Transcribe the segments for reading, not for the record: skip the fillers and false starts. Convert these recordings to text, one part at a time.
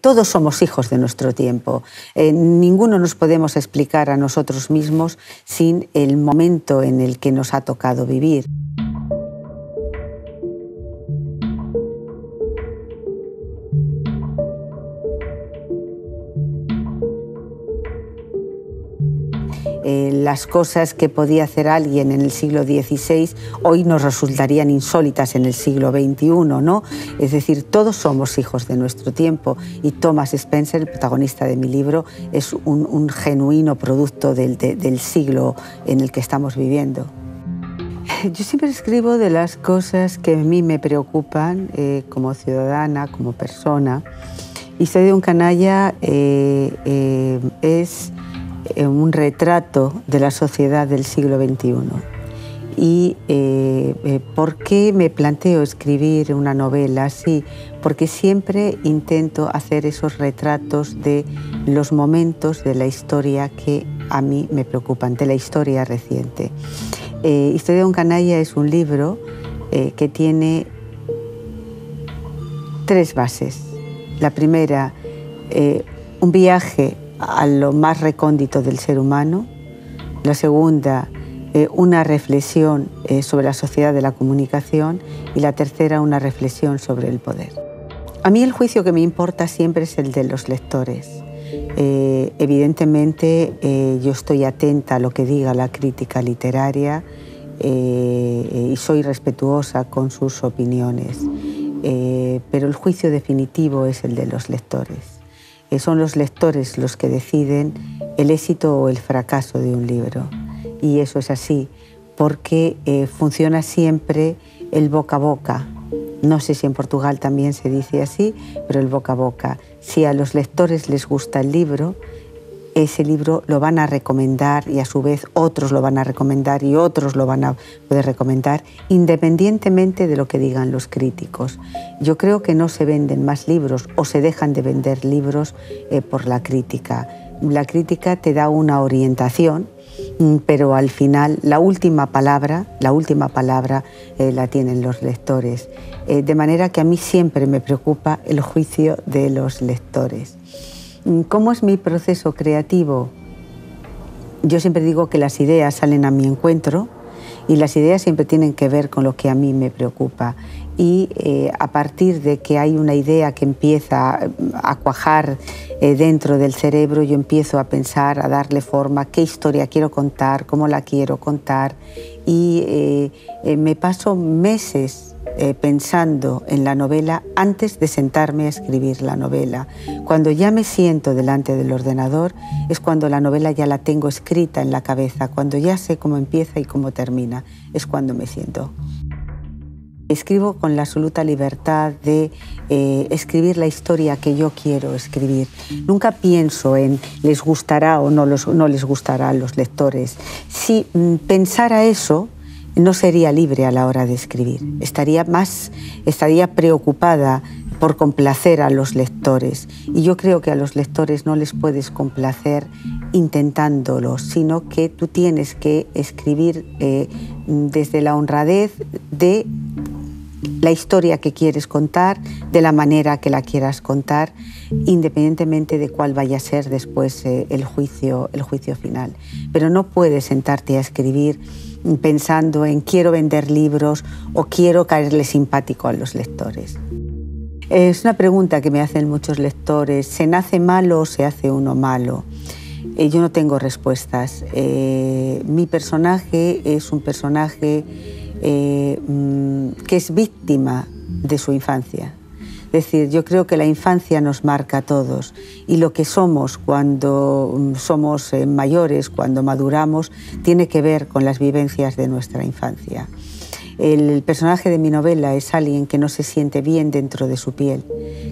todos somos hijos de nuestro tiempo. Ninguno nos podemos explicar a nosotros mismos sin el momento en el que nos ha tocado vivir. Las cosas que podía hacer alguien en el siglo XVI hoy nos resultarían insólitas en el siglo XXI, ¿no? Es decir, todos somos hijos de nuestro tiempo y Thomas Spencer, el protagonista de mi libro, es un genuino producto del siglo en el que estamos viviendo. Yo siempre escribo de las cosas que a mí me preocupan como ciudadana, como persona. Historia de un canalla es un retrato de la sociedad del siglo XXI. ¿Y por qué me planteo escribir una novela así? Porque siempre intento hacer esos retratos de los momentos de la historia que a mí me preocupan, de la historia reciente. Historia de un canalla es un libro que tiene tres bases. La primera, un viaje a lo más recóndito del ser humano. La segunda, una reflexión sobre la sociedad de la comunicación. Y la tercera, una reflexión sobre el poder. A mí el juicio que me importa siempre es el de los lectores. Evidentemente yo estoy atenta a lo que diga la crítica literaria y soy respetuosa con sus opiniones, pero el juicio definitivo es el de los lectores. Son los lectores los que deciden el éxito o el fracaso de un libro. Y eso es así, porque funciona siempre el boca a boca. No sé si en Portugal también se dice así, pero el boca a boca. Si a los lectores les gusta el libro, ese libro lo van a recomendar y a su vez otros lo van a recomendar y otros lo van a poder recomendar independientemente de lo que digan los críticos. Yo creo que no se venden más libros o se dejan de vender libros por la crítica. La crítica te da una orientación, pero al final la última palabra la tienen los lectores. De manera que a mí siempre me preocupa el juicio de los lectores. ¿Cómo es mi proceso creativo? Yo siempre digo que las ideas salen a mi encuentro y las ideas siempre tienen que ver con lo que a mí me preocupa. Y a partir de que hay una idea que empieza a cuajar dentro del cerebro, yo empiezo a pensar, a darle forma, qué historia quiero contar, cómo la quiero contar. Y me paso meses pensando en la novela antes de sentarme a escribir la novela. Cuando ya me siento delante del ordenador es cuando la novela ya la tengo escrita en la cabeza, cuando ya sé cómo empieza y cómo termina, es cuando me siento. Escribo con la absoluta libertad de escribir la historia que yo quiero escribir. Nunca pienso en les gustará o no les gustará a los lectores. Si pensara eso, no sería libre a la hora de escribir. Estaría preocupada por complacer a los lectores. Y yo creo que a los lectores no les puedes complacer intentándolo, sino que tú tienes que escribir desde la honradez de la historia que quieres contar, de la manera que la quieras contar, independientemente de cuál vaya a ser después el juicio final. Pero no puedes sentarte a escribir pensando en quiero vender libros o quiero caerle simpático a los lectores. Es una pregunta que me hacen muchos lectores: ¿se nace malo o se hace uno malo? Yo no tengo respuestas. Mi personaje es un personaje que es víctima de su infancia. Es decir, yo creo que la infancia nos marca a todos y lo que somos cuando somos mayores, cuando maduramos, tiene que ver con las vivencias de nuestra infancia. El personaje de mi novela es alguien que no se siente bien dentro de su piel,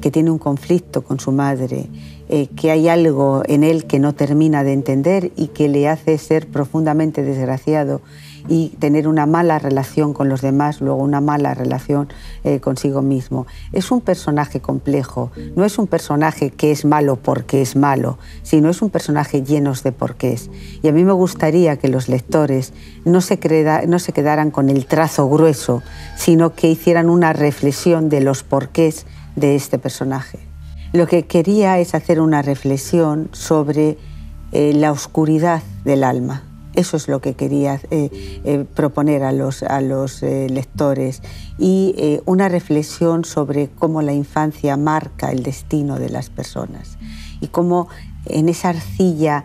que tiene un conflicto con su madre, que hay algo en él que no termina de entender y que le hace ser profundamente desgraciado y tener una mala relación con los demás, luego una mala relación consigo mismo. Es un personaje complejo, no es un personaje que es malo porque es malo, sino es un personaje lleno de porqués. Y a mí me gustaría que los lectores no se quedaran con el trazo grueso, sino que hicieran una reflexión de los porqués de este personaje. Lo que quería es hacer una reflexión sobre la oscuridad del alma. Eso es lo que quería proponer a los lectores, y una reflexión sobre cómo la infancia marca el destino de las personas y cómo en esa arcilla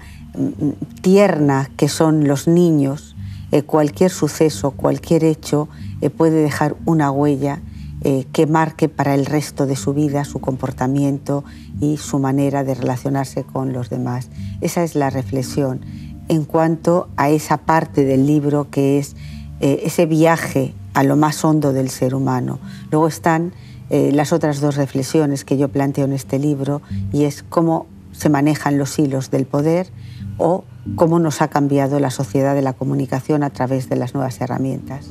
tierna que son los niños, cualquier suceso, cualquier hecho puede dejar una huella que marque para el resto de su vida su comportamiento y su manera de relacionarse con los demás. Esa es la reflexión en cuanto a esa parte del libro que es ese viaje a lo más hondo del ser humano. Luego están las otras dos reflexiones que yo planteo en este libro, y es cómo se manejan los hilos del poder o cómo nos ha cambiado la sociedad de la comunicación a través de las nuevas herramientas.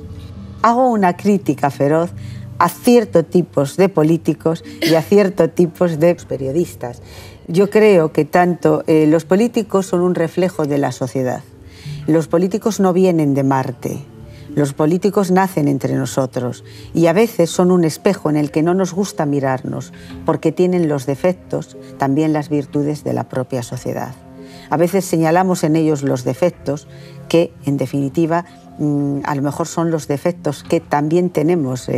Hago una crítica feroz a ciertos tipos de políticos y a ciertos tipos de periodistas. Yo creo que tanto los políticos son un reflejo de la sociedad. Los políticos no vienen de Marte. Los políticos nacen entre nosotros y a veces son un espejo en el que no nos gusta mirarnos porque tienen los defectos, también las virtudes de la propia sociedad. A veces señalamos en ellos los defectos que, en definitiva, a lo mejor son los defectos que también tenemos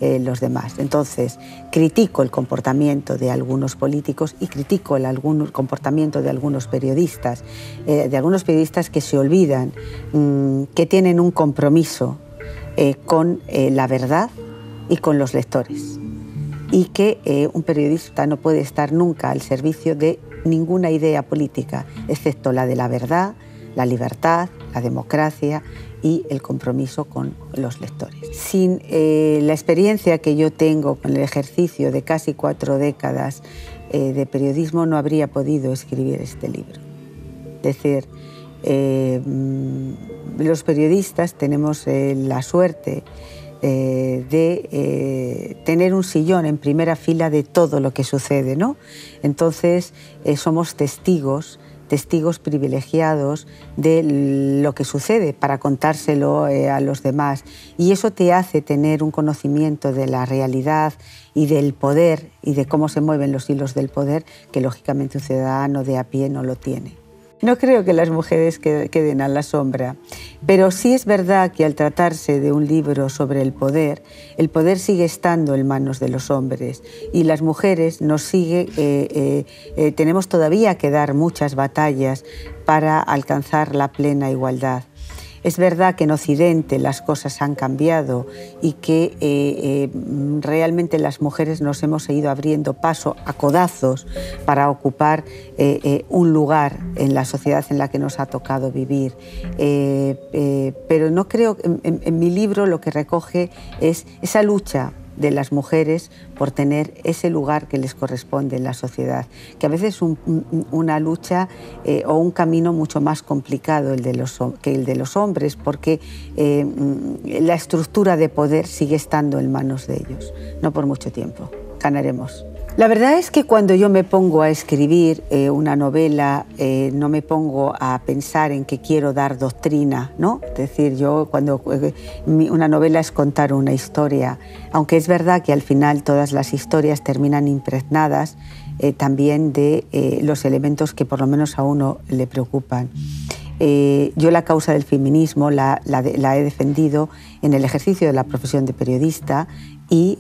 los demás. Entonces, critico el comportamiento de algunos políticos y critico el comportamiento de algunos periodistas que se olvidan que tienen un compromiso con la verdad y con los lectores, y que un periodista no puede estar nunca al servicio de ninguna idea política, excepto la de la verdad, la libertad, la democracia y el compromiso con los lectores. Sin la experiencia que yo tengo con el ejercicio de casi 4 décadas de periodismo, no habría podido escribir este libro. Es decir, los periodistas tenemos la suerte de tener un sillón en primera fila de todo lo que sucede, ¿no? Entonces somos testigos privilegiados de lo que sucede para contárselo a los demás, y eso te hace tener un conocimiento de la realidad y del poder y de cómo se mueven los hilos del poder que lógicamente un ciudadano de a pie no lo tiene. No creo que las mujeres queden a la sombra, pero sí es verdad que al tratarse de un libro sobre el poder sigue estando en manos de los hombres, y las mujeres tenemos todavía que dar muchas batallas para alcanzar la plena igualdad. Es verdad que en Occidente las cosas han cambiado y que realmente las mujeres nos hemos ido abriendo paso a codazos para ocupar un lugar en la sociedad en la que nos ha tocado vivir. Pero no creo, en mi libro lo que recoge es esa lucha de las mujeres por tener ese lugar que les corresponde en la sociedad, que a veces es una lucha o un camino mucho más complicado que el de los hombres, porque la estructura de poder sigue estando en manos de ellos, no por mucho tiempo. Ganaremos. La verdad es que cuando yo me pongo a escribir una novela, no me pongo a pensar en que quiero dar doctrina, ¿no? Es decir, una novela es contar una historia, aunque es verdad que al final todas las historias terminan impregnadas también de los elementos que por lo menos a uno le preocupan. Yo la causa del feminismo la he defendido en el ejercicio de la profesión de periodista y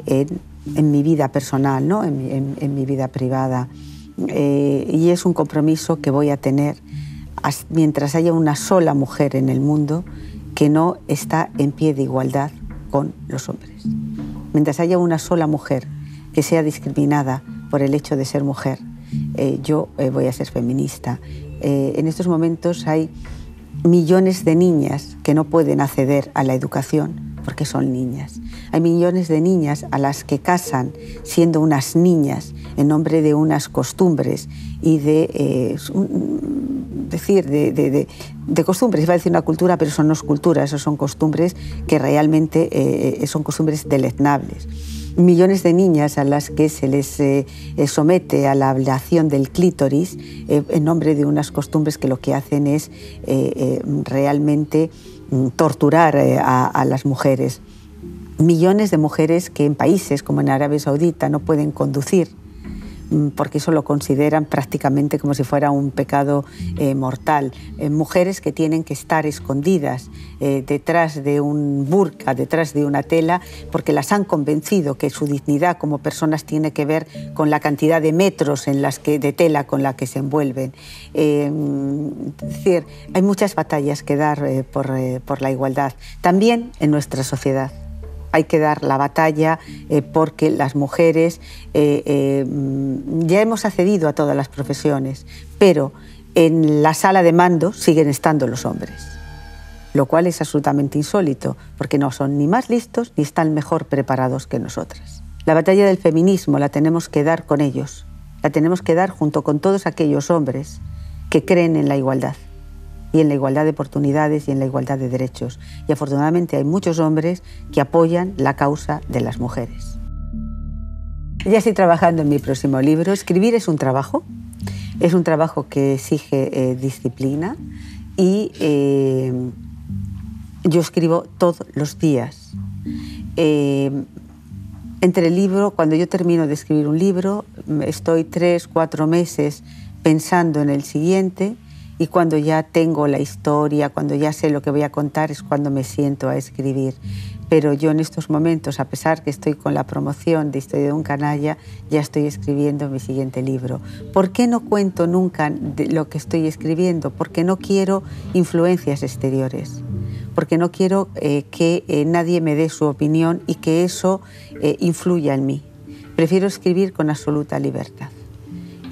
en mi vida personal, ¿no? en mi vida privada. Y es un compromiso que voy a tener mientras haya una sola mujer en el mundo que no está en pie de igualdad con los hombres. Mientras haya una sola mujer que sea discriminada por el hecho de ser mujer, yo voy a ser feminista. En estos momentos hay millones de niñas que no pueden acceder a la educación porque son niñas. Hay millones de niñas a las que casan siendo unas niñas en nombre de unas costumbres y de costumbres. Iba a decir una cultura, pero eso no es cultura, eso son costumbres que realmente son costumbres deleznables. Millones de niñas a las que se les somete a la ablación del clítoris en nombre de unas costumbres que lo que hacen es realmente torturar a las mujeres. Millones de mujeres que en países como en Arabia Saudita no pueden conducir porque eso lo consideran prácticamente como si fuera un pecado mortal. Mujeres que tienen que estar escondidas detrás de un burka, detrás de una tela, porque las han convencido que su dignidad como personas tiene que ver con la cantidad de metros de tela con la que se envuelven. Es decir, hay muchas batallas que dar por la igualdad, también en nuestra sociedad. Hay que dar la batalla porque las mujeres ya hemos accedido a todas las profesiones, pero en la sala de mando siguen estando los hombres, lo cual es absolutamente insólito, porque no son ni más listos ni están mejor preparados que nosotras. La batalla del feminismo la tenemos que dar con ellos, la tenemos que dar junto con todos aquellos hombres que creen en la igualdad, y en la igualdad de oportunidades y en la igualdad de derechos. Y afortunadamente hay muchos hombres que apoyan la causa de las mujeres. Ya estoy trabajando en mi próximo libro. Escribir es un trabajo que exige disciplina y yo escribo todos los días. Entre el libro, cuando yo termino de escribir un libro, estoy 3 o 4 meses pensando en el siguiente. Y cuando ya tengo la historia, cuando ya sé lo que voy a contar, es cuando me siento a escribir. Pero yo en estos momentos, a pesar que estoy con la promoción de Historia de un canalla, ya estoy escribiendo mi siguiente libro. ¿Por qué no cuento nunca de lo que estoy escribiendo? Porque no quiero influencias exteriores. Porque no quiero que nadie me dé su opinión y que eso influya en mí. Prefiero escribir con absoluta libertad.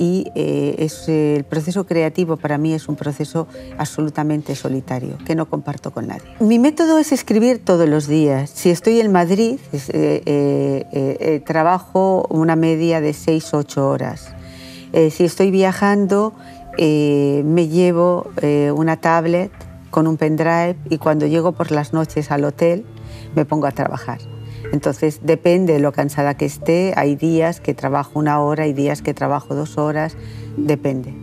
Y el proceso creativo para mí es un proceso absolutamente solitario, que no comparto con nadie. Mi método es escribir todos los días. Si estoy en Madrid, trabajo una media de 6 o 8 horas. Si estoy viajando, me llevo una tablet con un pendrive y cuando llego por las noches al hotel me pongo a trabajar. Entonces, depende de lo cansada que esté, hay días que trabajo 1 hora, hay días que trabajo 2 horas, depende.